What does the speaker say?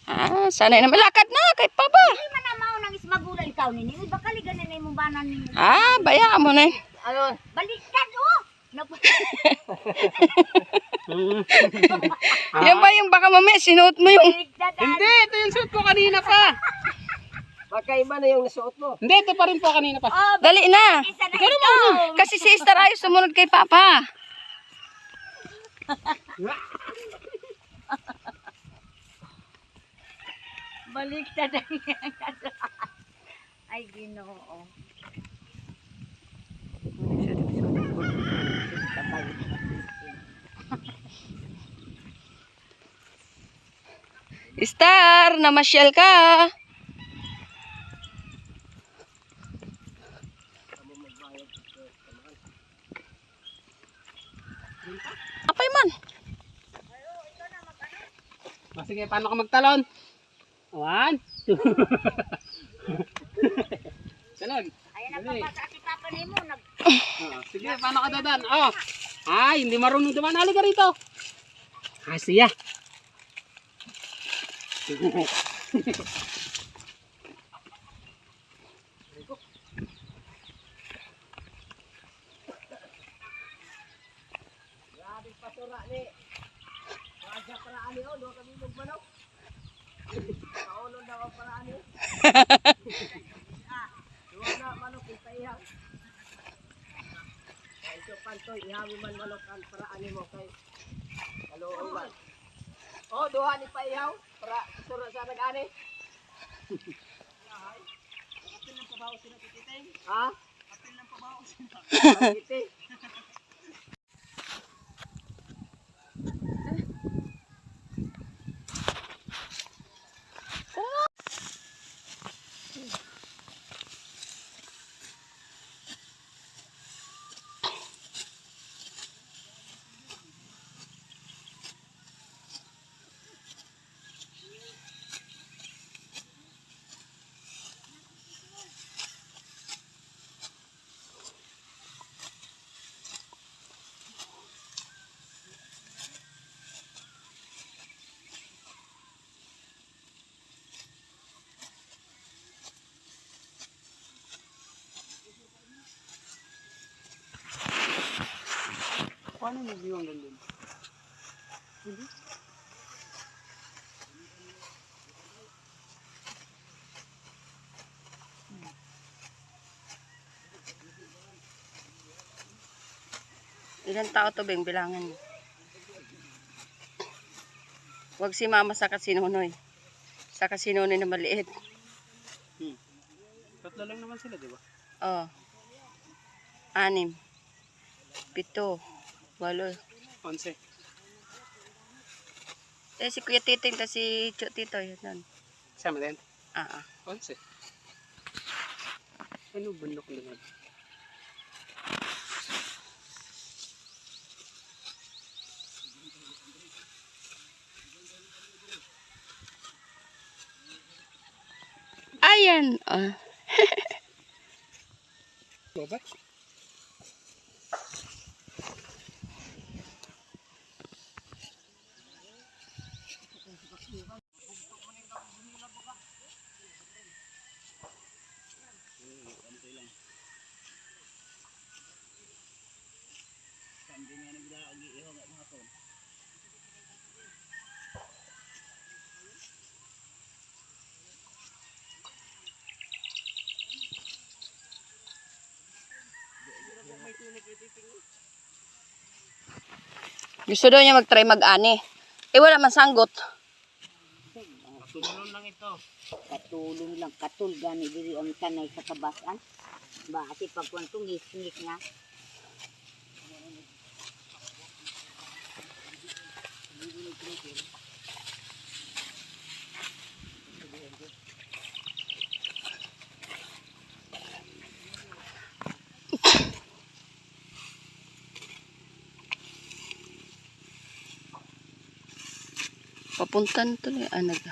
Ah, sanay na malakad na kay papa. Hindi man na mao nang ismagulan ikaw nini. Baka liganan na imong banan nimo. Ah, bayaan mo na. Ayun, baliktad oh. Yan ba yung baka mamaya sinuot mo yung... Baliktad. Hindi, ito yung suot ko kanina pa. Baka iba na yung nasuot mo. Hindi, ito pa rin po kanina pa. Oh, Dali na. isa na ito. Kasi si Star ayos sumunod kay papa. Baliktad ang iyang kasalanan. Ay, Ginoo. Star, namasyal ka. Apay man. Sige, paano ka magtalon? 1, 2. Talon. Ayan ang papasa si Papa nimo. Sige, paano ka dadan? Oh. Ay, hindi marunong dumaan. Halika rito. Ah, siya. Patura ni. Raja paraan ni do kami magmanaw. Paulo daw ang paraan ni. Duwa na manok itayaw. Ay so pantoy ihawi man manok ang paraan nimo kay kaluoy. Oh, duha ni paihaw para sura sa nag-ani. Apil ng pabaw sila tititay. Ha? Apil ng pabaw sila. Tititay. Paano mo biyong nandun? Hindi. Ilang tao to beng bilangan mo. Huwag si mama sa kasinunoy. Sa kasinunoy na maliit. Tatlo lang naman sila, di ba? Oh. 6, 7, 8. 11. Eh, si Kuya Titing ta si Tito, yun nun. Sama din? Ah. 11. Ano bundok naman? Ayan. Oh. Baba? Gusto daw niya mag-try mag-ani. Eh, wala man sanggot. Katulong lang ito. Katulong lang, katul gani diri ang kanay sa kabasan. Ba, kasi pagkuhan to, ngis-ngis nga. Papuntan to. Nag